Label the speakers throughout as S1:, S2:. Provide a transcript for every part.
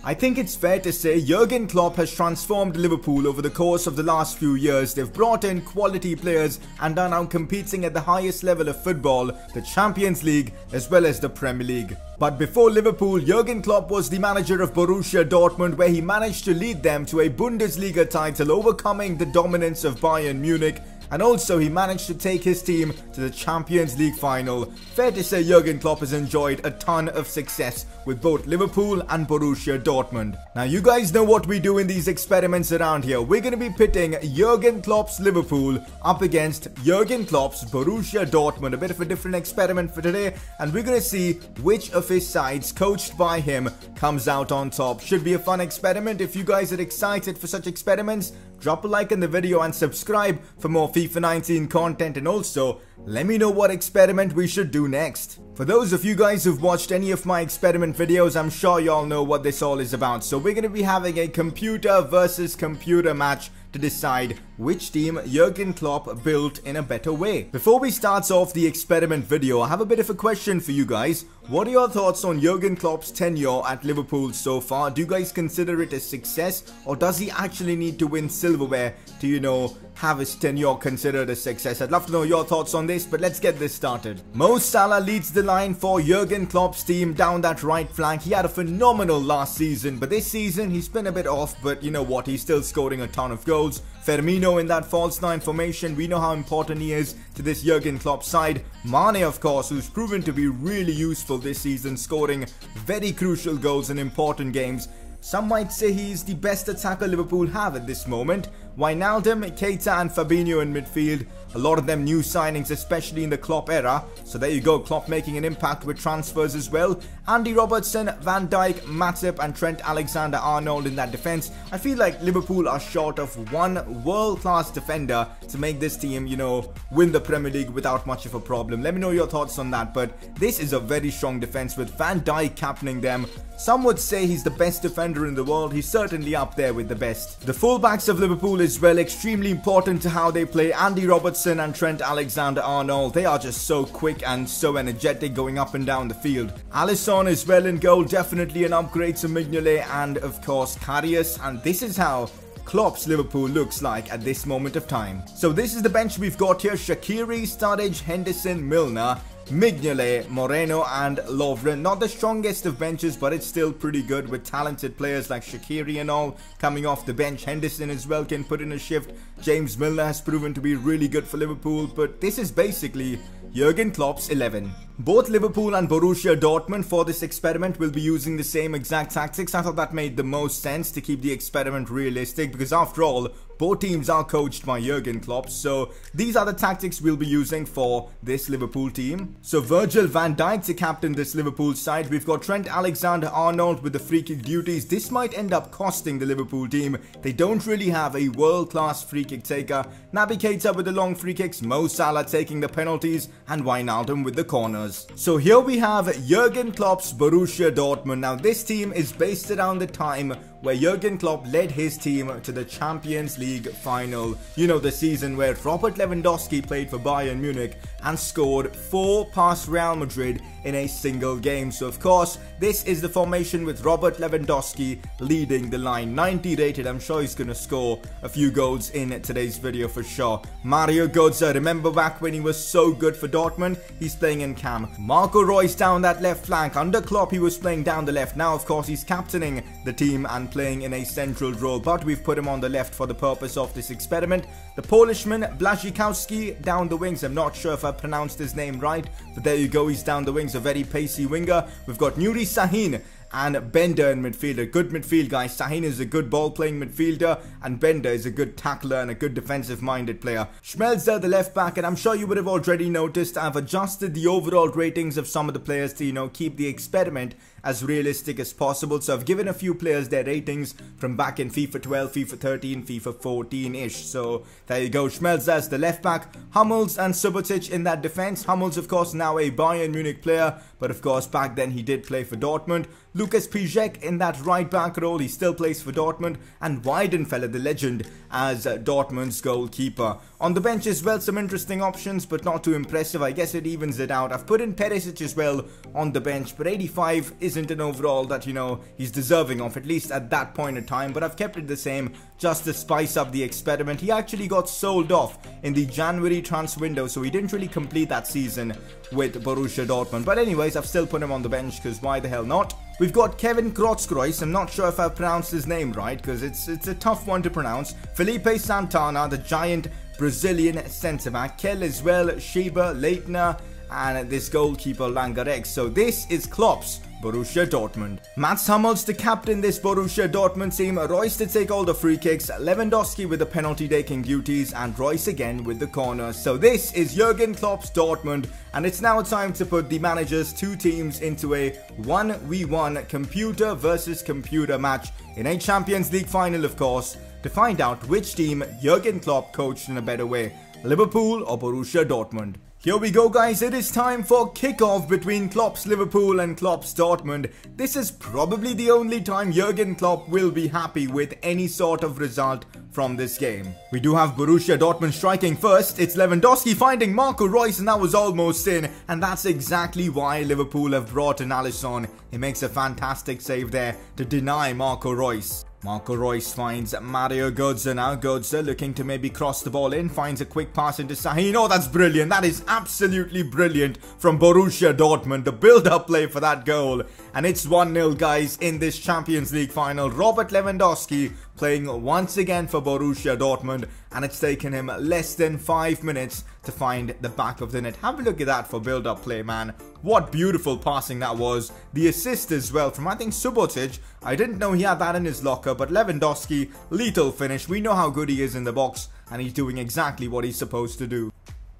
S1: I think it's fair to say Jurgen Klopp has transformed Liverpool over the course of the last few years. They've brought in quality players and are now competing at the highest level of football, the Champions League as well as the Premier League. But before Liverpool, Jurgen Klopp was the manager of Borussia Dortmund, where he managed to lead them to a Bundesliga title, overcoming the dominance of Bayern Munich. And also he managed to take his team to the Champions League final. Fair to say Jurgen Klopp has enjoyed a ton of success with both Liverpool and Borussia Dortmund. Now you guys know what we do in these experiments around here. We're going to be pitting Jurgen Klopp's Liverpool up against Jurgen Klopp's Borussia Dortmund. A bit of a different experiment for today, and we're going to see which of his sides coached by him comes out on top. Should be a fun experiment. If you guys are excited for such experiments, drop a like in the video and subscribe for more FIFA 19 content, and also let me know what experiment we should do next. For those of you guys who've watched any of my experiment videos, I'm sure you all know what this all is about. So we're going to be having a computer versus computer match to decide which team Jurgen Klopp built in a better way. Before we start off the experiment video, I have a bit of a question for you guys. What are your thoughts on Jurgen Klopp's tenure at Liverpool so far? Do you guys consider it a success, or does he actually need to win silverware to, you know, have his tenure considered a success? I'd love to know your thoughts on this, but let's get this started. Mo Salah leads the line for Jurgen Klopp's team down that right flank. He had a phenomenal last season, but this season he's been a bit off, but you know what, he's still scoring a ton of goals. Firmino in that false nine formation, we know how important he is to this Jurgen Klopp side. Mane, of course, who's proven to be really useful this season, scoring very crucial goals in important games. Some might say he's the best attacker Liverpool have at this moment. Wijnaldum, Keita and Fabinho in midfield. A lot of them new signings, especially in the Klopp era. So there you go, Klopp making an impact with transfers as well. Andy Robertson, Van Dijk, Matip and Trent Alexander-Arnold in that defense. I feel like Liverpool are short of one world-class defender to make this team, you know, win the Premier League without much of a problem. Let me know your thoughts on that, but this is a very strong defense with Van Dijk captaining them. Some would say he's the best defender in the world. He's certainly up there with the best. The fullbacks of Liverpool as well, extremely important to how they play. Andy Robertson and Trent Alexander-Arnold, they are just so quick and so energetic going up and down the field. Alisson as well in goal, definitely an upgrade to Mignolet and of course Karius, and this is how Klopp's Liverpool looks like at this moment of time. So this is the bench we've got here: Shaqiri, Sturridge, Henderson, Milner, Mignolet, Moreno and Lovren. Not the strongest of benches, but it's still pretty good with talented players like Shaqiri and all coming off the bench. Henderson as well can put in a shift. James Milner has proven to be really good for Liverpool, but this is basically Jurgen Klopp's 11. Both Liverpool and Borussia Dortmund for this experiment will be using the same exact tactics. I thought that made the most sense to keep the experiment realistic, because after all, both teams are coached by Jurgen Klopp. So these are the tactics we'll be using for this Liverpool team. So Virgil van Dijk to captain this Liverpool side. We've got Trent Alexander-Arnold with the free kick duties. This might end up costing the Liverpool team. They don't really have a world-class free kick taker. Naby Keita with the long free kicks, Mo Salah taking the penalties, and Wijnaldum with the corners. So here we have Jurgen Klopp's Borussia Dortmund. Now this team is based around the time where Jurgen Klopp led his team to the Champions League final. You know, the season where Robert Lewandowski played for Bayern Munich and scored 4 past Real Madrid in a single game. So of course, this is the formation with Robert Lewandowski leading the line. 90 rated, I'm sure he's going to score a few goals in today's video for sure. Mario Götze, remember back when he was so good for Dortmund? He's playing in cam. Marco Reus down that left flank. Under Klopp, he was playing down the left. Now, of course, he's captaining the team and playing in a central role, but we've put him on the left for the purpose of this experiment. The Polishman, Błaszczykowski, down the wings. I'm not sure if I pronounced his name right, but there you go, he's down the wings, a very pacey winger. We've got Nuri Sahin and Bender in midfield. A good midfield, guys. Sahin is a good ball-playing midfielder, and Bender is a good tackler and a good defensive-minded player. Schmelzer, the left-back, and I'm sure you would have already noticed I've adjusted the overall ratings of some of the players to, you know, keep the experiment as realistic as possible. So I've given a few players their ratings from back in FIFA 12, FIFA 13, FIFA 14-ish. So there you go. Schmelzer as the left-back, Hummels and Subotic in that defense. Hummels, of course, now a Bayern Munich player, but of course back then he did play for Dortmund. Lucas Piszczek in that right-back role, he still plays for Dortmund. And Weidenfeller, the legend, as Dortmund's goalkeeper. On the bench as well, some interesting options, but not too impressive. I guess it evens it out. I've put in Perisic as well on the bench, but 85 is isn't an overall that, he's deserving of, at least at that point in time. But I've kept it the same just to spice up the experiment. He actually got sold off in the January transfer window, so he didn't really complete that season with Borussia Dortmund. But anyways, I've still put him on the bench because why the hell not? We've got Kevin Krotzkreuz. I'm not sure if I've pronounced his name right because it's a tough one to pronounce. Felipe Santana, the giant Brazilian centre-back. Kell as well, Schieber, Leitner, and this goalkeeper Langarex. So this is Klopp's Borussia Dortmund. Mats Hummels to captain this Borussia Dortmund team, Royce to take all the free kicks, Lewandowski with the penalty taking duties, and Royce again with the corners. So this is Jurgen Klopp's Dortmund, and it's now time to put the manager's two teams into a 1v1 computer versus computer match in a Champions League final, of course, to find out which team Jurgen Klopp coached in a better way, Liverpool or Borussia Dortmund. Here we go, guys. It is time for kickoff between Klopp's Liverpool and Klopp's Dortmund. This is probably the only time Jurgen Klopp will be happy with any sort of result from this game. We do have Borussia Dortmund striking first. It's Lewandowski finding Marco Reus, and that was almost in. And that's exactly why Liverpool have brought in Alisson. He makes a fantastic save there to deny Marco Reus. Marco Reus finds Mario Götze now. Götze looking to maybe cross the ball in. Finds a quick pass into Sahin. Oh, that's brilliant. That is absolutely brilliant from Borussia Dortmund. The build-up play for that goal. And it's 1-0, guys, in this Champions League final. Robert Lewandowski playing once again for Borussia Dortmund. And it's taken him less than 5 minutes to find the back of the net. Have a look at that for build-up play, man. What beautiful passing that was. The assist as well from, I think, Subotic. I didn't know he had that in his locker, but Lewandowski, lethal finish. We know how good he is in the box, and he's doing exactly what he's supposed to do.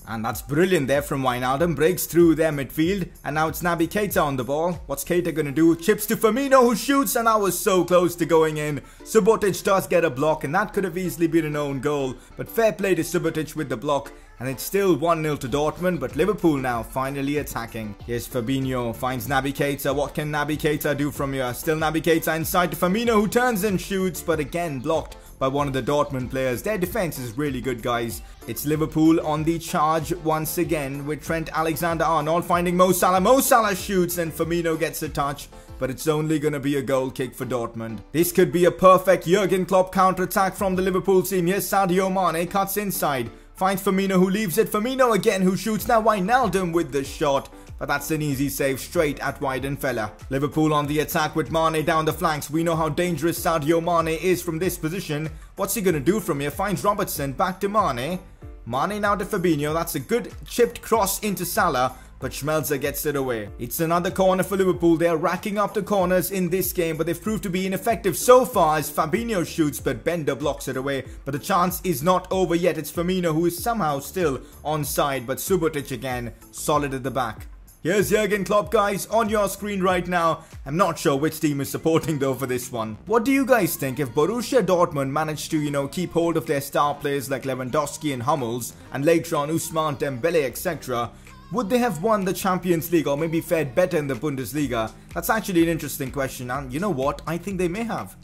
S1: And that's brilliant there from Wijnaldum. Breaks through their midfield. And now it's Naby Keita on the ball. What's Keita going to do? Chips to Firmino, who shoots. And that was so close to going in. Subotic does get a block. And that could have easily been an own goal. But fair play to Subotic with the block. And it's still 1-0 to Dortmund, but Liverpool now finally attacking. Here's Fabinho, finds Naby Keita. What can Naby Keita do from here? Still Naby Keita inside to Firmino, who turns and shoots, but again blocked by one of the Dortmund players. Their defense is really good, guys. It's Liverpool on the charge once again with Trent Alexander-Arnold finding Mo Salah. Mo Salah shoots and Firmino gets a touch, but it's only going to be a goal kick for Dortmund. This could be a perfect Jurgen Klopp counter-attack from the Liverpool team. Here's Sadio Mane, cuts inside. Finds Firmino, who leaves it. Firmino again, who shoots. Now Wijnaldum with the shot. But that's an easy save straight at Weidenfeller. Liverpool on the attack with Mane down the flanks. We know how dangerous Sadio Mane is from this position. What's he going to do from here? Finds Robertson. Back to Mane. Mane now to Fabinho. That's a good chipped cross into Salah. But Schmelzer gets it away. It's another corner for Liverpool. They're racking up the corners in this game, but they've proved to be ineffective so far as Fabinho shoots, but Bender blocks it away. But the chance is not over yet. It's Firmino who is somehow still onside, but Subotic again, solid at the back. Here's Jurgen Klopp, guys, on your screen right now. I'm not sure which team is supporting though for this one. What do you guys think if Borussia Dortmund managed to, keep hold of their star players like Lewandowski and Hummels, and later on Ousmane Dembele, etc.? Would they have won the Champions League or maybe fared better in the Bundesliga? That's actually an interesting question, and you know what? I think they may have.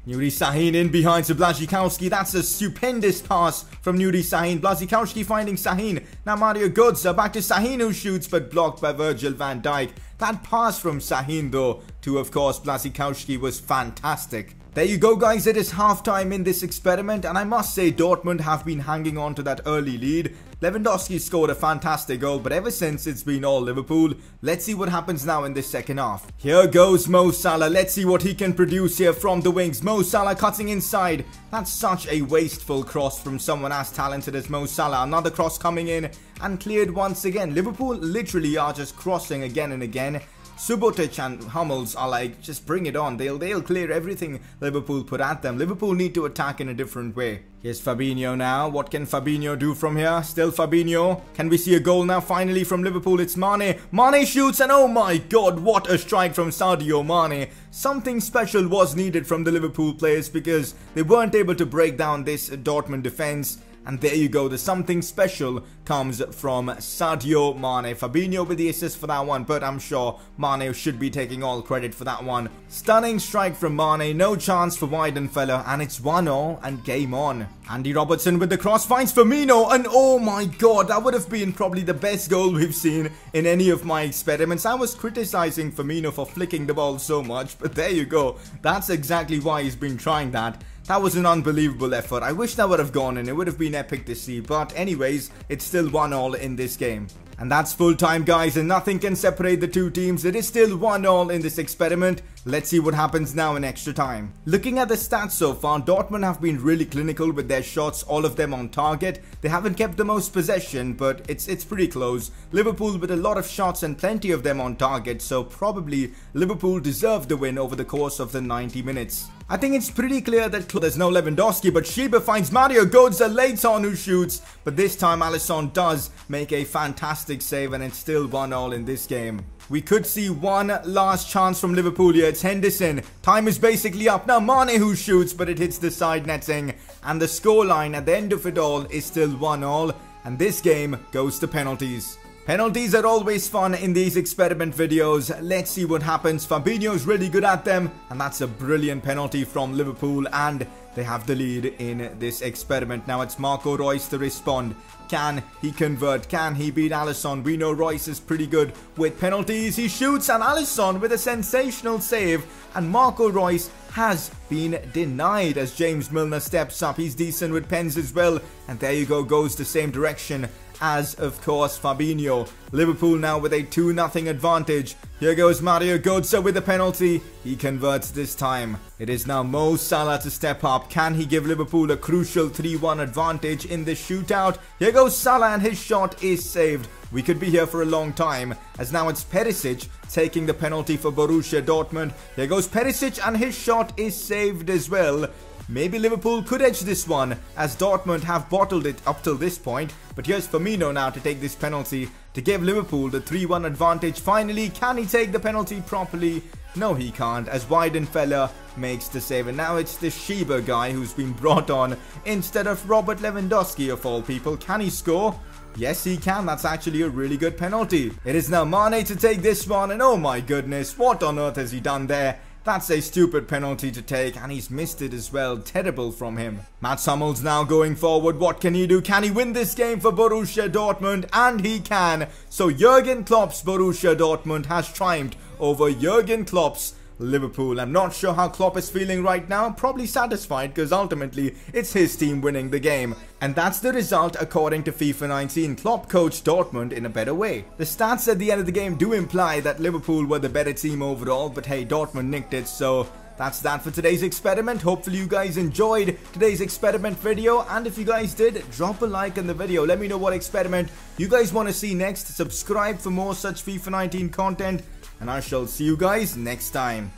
S1: Nuri Sahin in behind to Błaszczykowski. That's a stupendous pass from Nuri Sahin. Błaszczykowski finding Sahin. Now Mario Götze back to Sahin, who shoots but blocked by Virgil van Dijk. That pass from Sahin though to, of course, Błaszczykowski was fantastic. There you go, guys. It is halftime in this experiment, and I must say Dortmund have been hanging on to that early lead. Lewandowski scored a fantastic goal, but ever since it's been all Liverpool. Let's see what happens now in this second half. Here goes Mo Salah. Let's see what he can produce here from the wings. Mo Salah cutting inside. That's such a wasteful cross from someone as talented as Mo Salah. Another cross coming in and cleared once again. Liverpool literally are just crossing again and again. Subotic and Hummels are like, just bring it on. They'll clear everything Liverpool put at them. Liverpool need to attack in a different way. Here's Fabinho now. What can Fabinho do from here? Still Fabinho. Can we see a goal now finally from Liverpool? It's Mane. Mane shoots, and oh my god, what a strike from Sadio Mane. Something special was needed from the Liverpool players because they weren't able to break down this Dortmund defense. And there you go, the something special comes from Sadio Mane. Fabinho with the assist for that one, but I'm sure Mane should be taking all credit for that one. Stunning strike from Mane, no chance for Weidenfeller, and it's 1-0 and game on. Andy Robertson with the cross finds Firmino, and oh my god, that would have been probably the best goal we've seen in any of my experiments. I was criticizing Firmino for flicking the ball so much, but there you go. That's exactly why he's been trying that. That was an unbelievable effort. I wish that would have gone in. It would have been epic to see. But anyways, it's still 1-1 in this game. And that's full time, guys, and nothing can separate the two teams. It is still 1-1 in this experiment. Let's see what happens now in extra time. Looking at the stats so far, Dortmund have been really clinical with their shots, all of them on target. They haven't kept the most possession, but it's pretty close. Liverpool with a lot of shots and plenty of them on target, so probably Liverpool deserved the win over the course of the 90 minutes. I think it's pretty clear that there's no Lewandowski, but Schieber finds Mario Götze late on who shoots, but this time Alisson does make a fantastic save, and it's still 1-1 in this game. We could see one last chance from Liverpool here. It's Henderson. Time is basically up. Now Mane who shoots, but it hits the side netting. And the scoreline at the end of it all is still 1-1. And this game goes to penalties. Penalties are always fun in these experiment videos. Let's see what happens. Fabinho's really good at them. And that's a brilliant penalty from Liverpool. And they have the lead in this experiment. Now it's Marco Reus to respond. Can he convert? Can he beat Alisson? We know Reus is pretty good with penalties. He shoots, and Alisson with a sensational save. And Marco Reus has been denied as James Milner steps up. He's decent with pens as well. And there you go, goes the same direction as, of course, Fabinho. Liverpool now with a 2-0 advantage. Here goes Mario Götze with a penalty. He converts this time. It is now Mo Salah to step up. Can he give Liverpool a crucial 3-1 advantage in this shootout? Here goes Salah, and his shot is saved. We could be here for a long time, as now it's Perisic taking the penalty for Borussia Dortmund. Here goes Perisic, and his shot is saved as well. Maybe Liverpool could edge this one, as Dortmund have bottled it up till this point. But here's Firmino now to take this penalty to give Liverpool the 3-1 advantage. Finally, can he take the penalty properly? No, he can't, as Weidenfeller makes the save. And now it's the Schieber guy who's been brought on instead of Robert Lewandowski of all people. Can he score? Yes, he can. That's actually a really good penalty. It is now Mane to take this one, and oh my goodness, what on earth has he done there? That's a stupid penalty to take, and he's missed it as well. Terrible from him. Mats Hummels now going forward. What can he do? Can he win this game for Borussia Dortmund? And he can. So Jurgen Klopp's Borussia Dortmund has triumphed over Jurgen Klopp's Liverpool. I'm not sure how Klopp is feeling right now. Probably satisfied, because ultimately it's his team winning the game. And that's the result according to FIFA 19. Klopp coached Dortmund in a better way. The stats at the end of the game do imply that Liverpool were the better team overall, but hey, Dortmund nicked it, so that's that for today's experiment. Hopefully you guys enjoyed today's experiment video, and if you guys did, drop a like on the video. Let me know what experiment you guys want to see next. Subscribe for more such FIFA 19 content, and I shall see you guys next time.